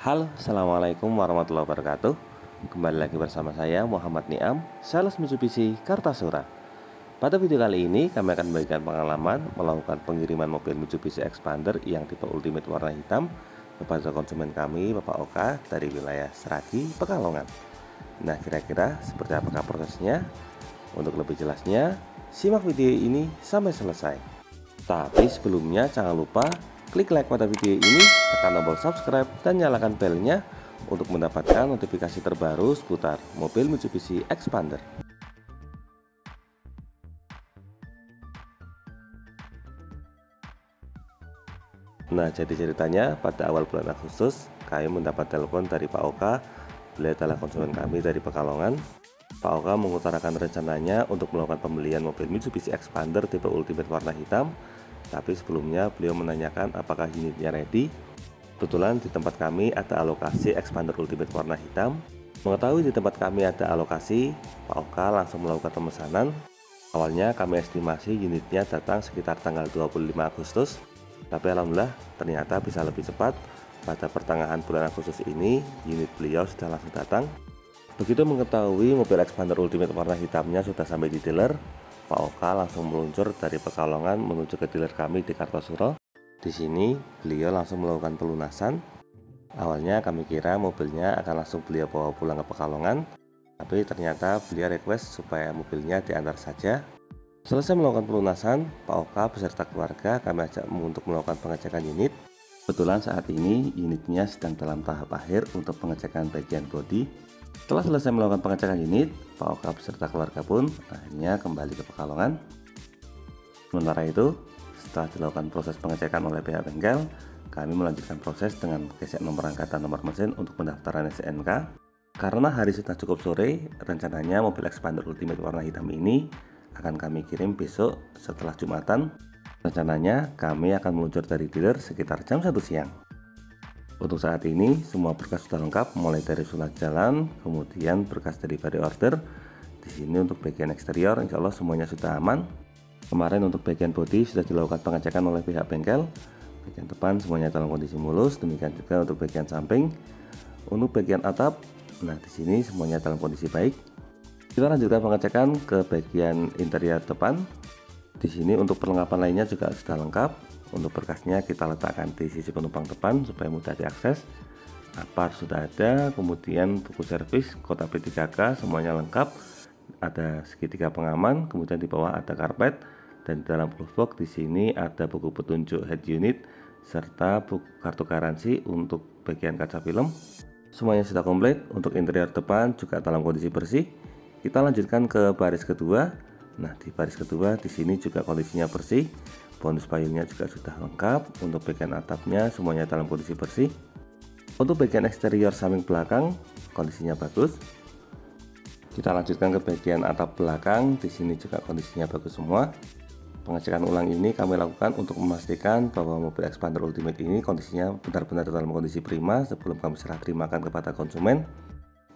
Halo, assalamualaikum warahmatullahi wabarakatuh. Kembali lagi bersama saya Muhammad Niam, sales Mitsubishi Kartasura. Pada video kali ini kami akan membagikan pengalaman melakukan pengiriman mobil Mitsubishi Expander yang tipe Ultimate warna hitam kepada konsumen kami Bapak Oka dari wilayah Seragi, Pekalongan. Nah, kira-kira seperti apakah prosesnya? Untuk lebih jelasnya, simak video ini sampai selesai. Tapi sebelumnya jangan lupa klik like pada video ini, tekan tombol subscribe dan nyalakan belnya untuk mendapatkan notifikasi terbaru seputar mobil Mitsubishi Expander. Nah, jadi ceritanya pada awal bulan Agustus kami mendapat telepon dari Pak Oka. Beliau adalah konsumen kami dari Pekalongan. Pak Oka mengutarakan rencananya untuk melakukan pembelian mobil Mitsubishi Expander tipe Ultimate warna hitam. Tapi sebelumnya beliau menanyakan apakah unitnya ready. Kebetulan di tempat kami ada alokasi Expander Ultimate warna hitam. Mengetahui di tempat kami ada alokasi, Pak Oka langsung melakukan pemesanan. Awalnya kami estimasi unitnya datang sekitar tanggal 25 Agustus. Tapi alhamdulillah ternyata bisa lebih cepat. Pada pertengahan bulan Agustus ini unit beliau sudah langsung datang. Begitu mengetahui mobil Expander Ultimate warna hitamnya sudah sampai di dealer, Pak Oka langsung meluncur dari Pekalongan menuju ke dealer kami di Kartasura. Di sini beliau langsung melakukan pelunasan. Awalnya kami kira mobilnya akan langsung beliau bawa pulang ke Pekalongan, tapi ternyata beliau request supaya mobilnya diantar saja. Selesai melakukan pelunasan, Pak Oka beserta keluarga kami ajak untuk melakukan pengecekan unit. Kebetulan saat ini unitnya sedang dalam tahap akhir untuk pengecekan bagian bodi. Setelah selesai melakukan pengecekan unit, Pak Oka beserta keluarga pun akhirnya kembali ke Pekalongan. Sementara itu, setelah dilakukan proses pengecekan oleh pihak bengkel, kami melanjutkan proses dengan gesek nomor angkatan nomor mesin untuk pendaftaran STNK. Karena hari sudah cukup sore, rencananya mobil Expander Ultimate warna hitam ini akan kami kirim besok setelah Jumatan. Rencananya kami akan meluncur dari dealer sekitar jam 1 siang. Untuk saat ini semua berkas sudah lengkap, mulai dari surat jalan, kemudian berkas dari body order. Di sini untuk bagian eksterior insya Allah semuanya sudah aman. Kemarin untuk bagian bodi sudah dilakukan pengecekan oleh pihak bengkel. Bagian depan semuanya dalam kondisi mulus, demikian juga untuk bagian samping. Untuk bagian atap, nah di sini semuanya dalam kondisi baik. Kita lanjutkan pengecekan ke bagian interior depan. Di sini untuk perlengkapan lainnya juga sudah lengkap. Untuk berkasnya kita letakkan di sisi penumpang depan supaya mudah diakses. Apar sudah ada, kemudian buku servis, kotak P3K semuanya lengkap. Ada segitiga pengaman, kemudian di bawah ada karpet, dan di dalam glove box di sini ada buku petunjuk head unit serta buku kartu garansi untuk bagian kaca film. Semuanya sudah komplit. Untuk interior depan juga dalam kondisi bersih. Kita lanjutkan ke baris kedua. Nah, di baris kedua di sini juga kondisinya bersih. Bonus payungnya juga sudah lengkap. Untuk bagian atapnya semuanya dalam kondisi bersih. Untuk bagian eksterior samping belakang kondisinya bagus. Kita lanjutkan ke bagian atap belakang. Di sini juga kondisinya bagus semua. Pengecekan ulang ini kami lakukan untuk memastikan bahwa mobil Expander Ultimate ini kondisinya benar-benar dalam kondisi prima sebelum kami serah terimakan kepada konsumen.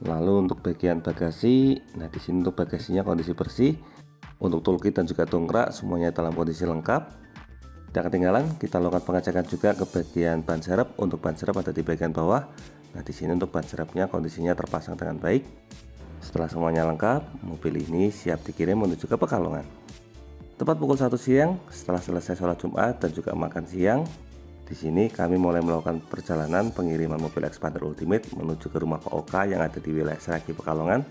Lalu untuk bagian bagasi, nah di sini untuk bagasinya kondisi bersih. Untuk toolkit dan juga dongkrak semuanya dalam kondisi lengkap. Tidak ketinggalan, kita lakukan pengecekan juga ke bagian ban serep. Untuk ban serep ada di bagian bawah. Nah, di sini untuk ban serepnya kondisinya terpasang dengan baik. Setelah semuanya lengkap, mobil ini siap dikirim menuju ke Pekalongan. Tepat pukul 1 siang, setelah selesai sholat Jumat dan juga makan siang, di sini kami mulai melakukan perjalanan pengiriman mobil Expander Ultimate menuju ke rumah Pak Oka yang ada di wilayah Seragi, Pekalongan.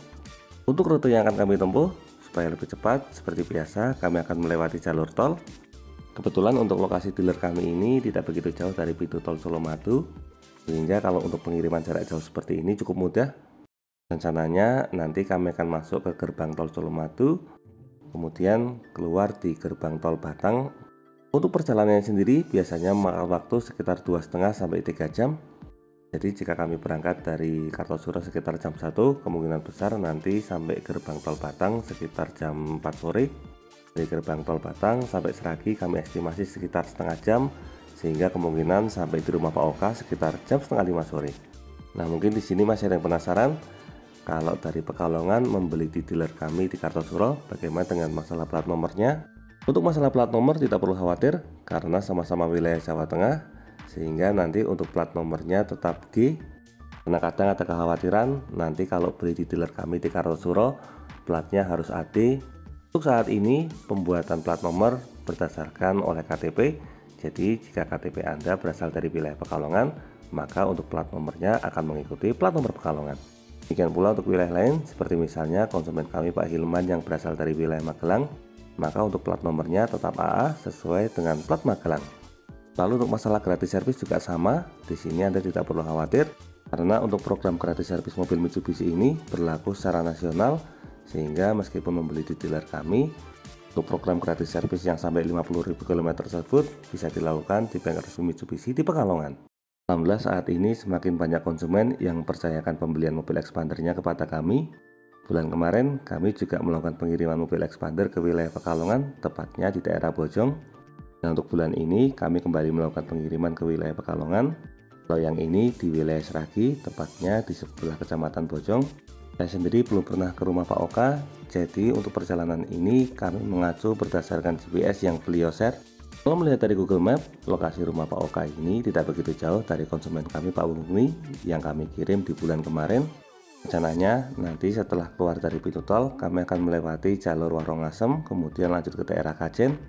Untuk rute yang akan kami tempuh, supaya lebih cepat, seperti biasa, kami akan melewati jalur tol. Kebetulan untuk lokasi dealer kami ini tidak begitu jauh dari pintu tol Solomadu, sehingga kalau untuk pengiriman jarak jauh seperti ini cukup mudah. Rencananya nanti kami akan masuk ke gerbang tol Solomadu, kemudian keluar di gerbang tol Batang. Untuk perjalanannya sendiri biasanya memakan waktu sekitar 2,5 sampai 3 jam. Jadi jika kami berangkat dari Kartasura sekitar jam 1, kemungkinan besar nanti sampai gerbang tol Batang sekitar jam 4 sore. Dari gerbang tol Batang sampai Seragi kami estimasi sekitar setengah jam, sehingga kemungkinan sampai di rumah Pak Oka sekitar jam setengah 5 sore. Nah, mungkin di sini masih ada yang penasaran kalau dari Pekalongan membeli di dealer kami di Kartasura, bagaimana dengan masalah plat nomornya? Untuk masalah plat nomor tidak perlu khawatir karena sama-sama wilayah Jawa Tengah, sehingga nanti untuk plat nomornya tetap G. Karena kadang ada kekhawatiran nanti kalau beli di dealer kami di Kartosuro platnya harus AD. Untuk saat ini pembuatan plat nomor berdasarkan oleh KTP. Jadi jika KTP Anda berasal dari wilayah Pekalongan, maka untuk plat nomornya akan mengikuti plat nomor Pekalongan. Demikian pula untuk wilayah lain seperti misalnya konsumen kami Pak Hilman yang berasal dari wilayah Magelang, maka untuk plat nomornya tetap AA sesuai dengan plat Magelang. Lalu untuk masalah gratis servis juga sama. Di sini Anda tidak perlu khawatir karena untuk program gratis servis mobil Mitsubishi ini berlaku secara nasional, sehingga meskipun membeli di dealer kami, untuk program gratis servis yang sampai 50.000 km tersebut bisa dilakukan di bengkel resmi Mitsubishi di Pekalongan. Alhamdulillah saat ini semakin banyak konsumen yang mempercayakan pembelian mobil expandernya kepada kami. Bulan kemarin kami juga melakukan pengiriman mobil expander ke wilayah Pekalongan, tepatnya di daerah Bojong. Dan untuk bulan ini kami kembali melakukan pengiriman ke wilayah Pekalongan. Kalau yang ini di wilayah Seragi, tepatnya di sebelah kecamatan Bojong. Saya sendiri belum pernah ke rumah Pak Oka, jadi untuk perjalanan ini kami mengacu berdasarkan GPS yang beliau share. Kalau melihat dari Google Map, lokasi rumah Pak Oka ini tidak begitu jauh dari konsumen kami Pak Bumi yang kami kirim di bulan kemarin. Rencananya nanti setelah keluar dari pintu tol, kami akan melewati jalur Warongasem, kemudian lanjut ke daerah Kajen.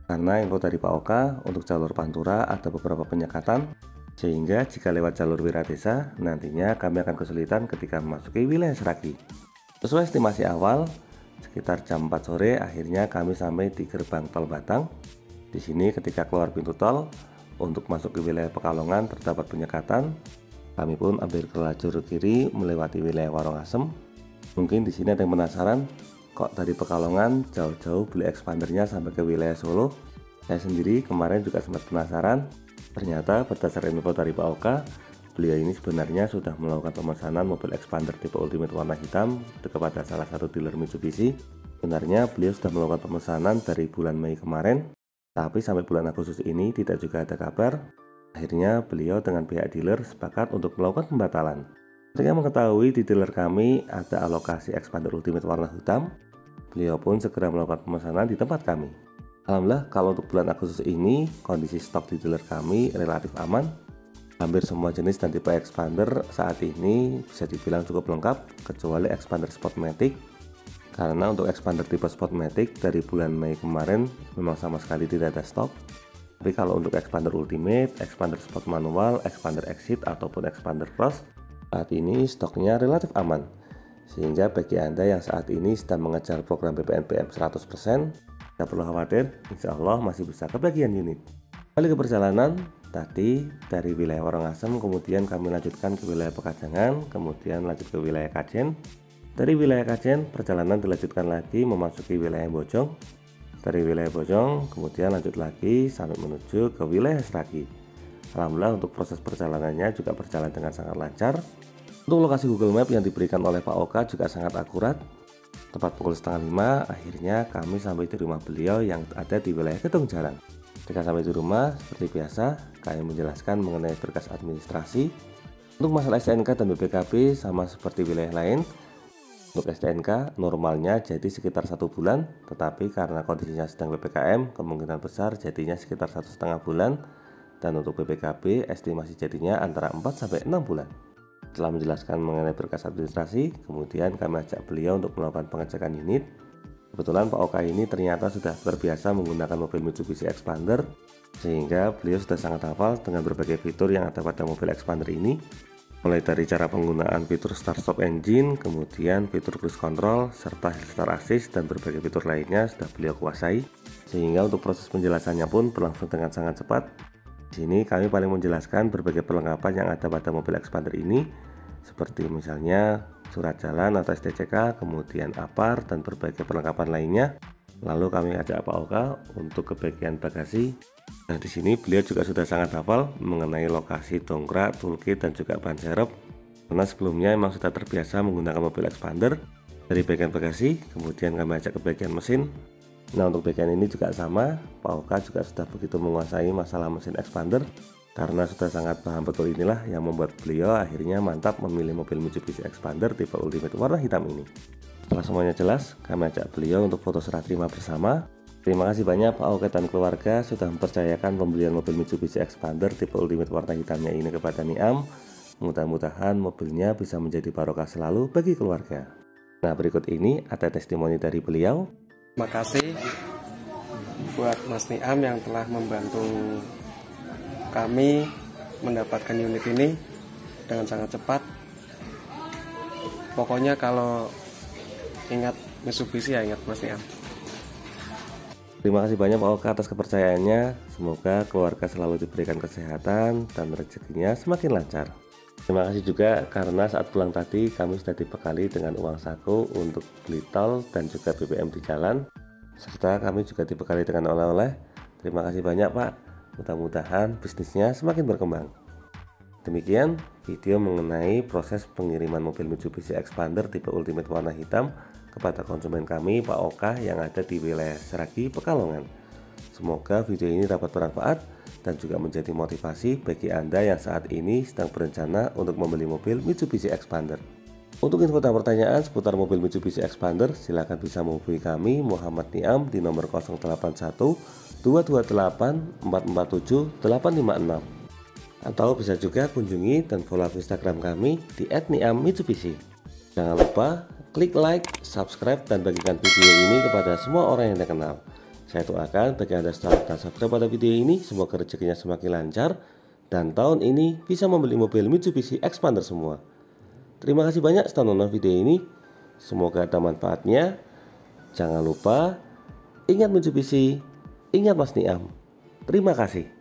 Karena info dari Pak Oka, untuk jalur Pantura ada beberapa penyekatan, sehingga jika lewat jalur Wiradesa, nantinya kami akan kesulitan ketika memasuki wilayah Seragi. Sesuai estimasi awal, sekitar jam 4 sore akhirnya kami sampai di gerbang tol Batang. Di sini ketika keluar pintu tol, untuk masuk ke wilayah Pekalongan terdapat penyekatan. Kami pun ambil ke lajur kiri melewati wilayah Warongasem. Mungkin di sini ada yang penasaran, kok dari Pekalongan jauh-jauh beli expandernya sampai ke wilayah Solo? Saya sendiri kemarin juga sempat penasaran. Ternyata berdasarkan info dari Pak Oka, beliau ini sebenarnya sudah melakukan pemesanan mobil expander tipe Ultimate warna hitam kepada salah satu dealer Mitsubishi. Sebenarnya beliau sudah melakukan pemesanan dari bulan Mei kemarin, tapi sampai bulan Agustus ini tidak juga ada kabar. Akhirnya beliau dengan pihak dealer sepakat untuk melakukan pembatalan. Ketika mengetahui di dealer kami ada alokasi expander Ultimate warna hitam, beliau pun segera melakukan pemesanan di tempat kami. Alhamdulillah kalau untuk bulan Agustus ini kondisi stok di dealer kami relatif aman. Hampir semua jenis dan tipe expander saat ini bisa dibilang cukup lengkap kecuali expander Sportmatic. Karena untuk expander tipe Sportmatic dari bulan Mei kemarin memang sama sekali tidak ada stok. Tapi kalau untuk expander Ultimate, expander Sport Manual, expander Exit ataupun expander Cross, saat ini stoknya relatif aman. Sehingga bagi Anda yang saat ini sedang mengejar program BPNBM 100%, tidak perlu khawatir, insya Allah masih bisa kebagian unit. Kembali ke perjalanan, tadi dari wilayah Warongasem kemudian kami lanjutkan ke wilayah Pekajangan, kemudian lanjut ke wilayah Kajen. Dari wilayah Kajen, perjalanan dilanjutkan lagi memasuki wilayah Bojong. Dari wilayah Bojong, kemudian lanjut lagi sampai menuju ke wilayah Seragi. Alhamdulillah untuk proses perjalanannya juga berjalan dengan sangat lancar. Untuk lokasi Google Map yang diberikan oleh Pak Oka juga sangat akurat. Tepat pukul 4:30 akhirnya kami sampai di rumah beliau yang ada di wilayah Kedung Jalan. Ketika sampai di rumah, seperti biasa kami menjelaskan mengenai berkas administrasi. Untuk masalah STNK dan BPKB sama seperti wilayah lain. Untuk STNK normalnya jadi sekitar 1 bulan, tetapi karena kondisinya sedang PPKM kemungkinan besar jadinya sekitar 1,5 bulan. Dan untuk BPKB estimasi jadinya antara 4-6 bulan. Setelah menjelaskan mengenai berkas administrasi, kemudian kami ajak beliau untuk melakukan pengecekan unit. Kebetulan Pak Oka ini ternyata sudah terbiasa menggunakan mobil Mitsubishi Expander, sehingga beliau sudah sangat hafal dengan berbagai fitur yang ada pada mobil Expander ini. Mulai dari cara penggunaan fitur start stop engine, kemudian fitur cruise control, serta hill start assist dan berbagai fitur lainnya sudah beliau kuasai. Sehingga untuk proses penjelasannya pun berlangsung dengan sangat cepat. Di sini kami paling menjelaskan berbagai perlengkapan yang ada pada mobil Expander ini, seperti misalnya surat jalan atau STCK, kemudian APAR dan berbagai perlengkapan lainnya. Lalu kami ajak Pak Oka untuk ke bagian bagasi. Nah di sini beliau juga sudah sangat hafal mengenai lokasi dongkrak, toolkit dan juga ban serep. Karena sebelumnya memang sudah terbiasa menggunakan mobil Expander. Dari bagian bagasi, kemudian kami ajak ke bagian mesin. Nah untuk bagian ini juga sama, Pak Oka juga sudah begitu menguasai masalah mesin Expander. Karena sudah sangat paham betul inilah yang membuat beliau akhirnya mantap memilih mobil Mitsubishi Expander tipe Ultimate warna hitam ini. Setelah semuanya jelas, kami ajak beliau untuk foto serah terima bersama. Terima kasih banyak Pak Oka dan keluarga sudah mempercayakan pembelian mobil Mitsubishi Expander tipe Ultimate warna hitamnya ini kepada Niam. Mudah-mudahan mobilnya bisa menjadi barokah selalu bagi keluarga. Nah, berikut ini ada testimoni dari beliau. Terima kasih buat Mas Niam yang telah membantu kami mendapatkan unit ini dengan sangat cepat. Pokoknya kalau ingat Mitsubishi ya ingat Mas Niam. Terima kasih banyak Pak Oka atas kepercayaannya. Semoga keluarga selalu diberikan kesehatan dan rezekinya semakin lancar. Terima kasih juga karena saat pulang tadi kami sudah dibekali dengan uang saku untuk beli tol dan juga BBM di jalan, serta kami juga dibekali dengan oleh-oleh. Terima kasih banyak Pak, mudah-mudahan bisnisnya semakin berkembang. Demikian video mengenai proses pengiriman mobil Mitsubishi Xpander tipe Ultimate warna hitam kepada konsumen kami Pak Oka yang ada di wilayah Seragi, Pekalongan. Semoga video ini dapat bermanfaat dan juga menjadi motivasi bagi Anda yang saat ini sedang berencana untuk membeli mobil Mitsubishi Xpander. Untuk info dan pertanyaan seputar mobil Mitsubishi Xpander, silakan bisa menghubungi kami Muhammad Niam di nomor 081 228 447 856 atau bisa juga kunjungi dan follow Instagram kami di @niammitsubishi. Jangan lupa klik like, subscribe, dan bagikan video ini kepada semua orang yang Anda kenal. Saya doakan bagi Anda setelah dan subscribe pada video ini, semoga rezekinya semakin lancar dan tahun ini bisa membeli mobil Mitsubishi Xpander semua. Terima kasih banyak setelah nonton video ini. Semoga ada manfaatnya. Jangan lupa ingat Mitsubishi, ingat Mas Niam. Terima kasih.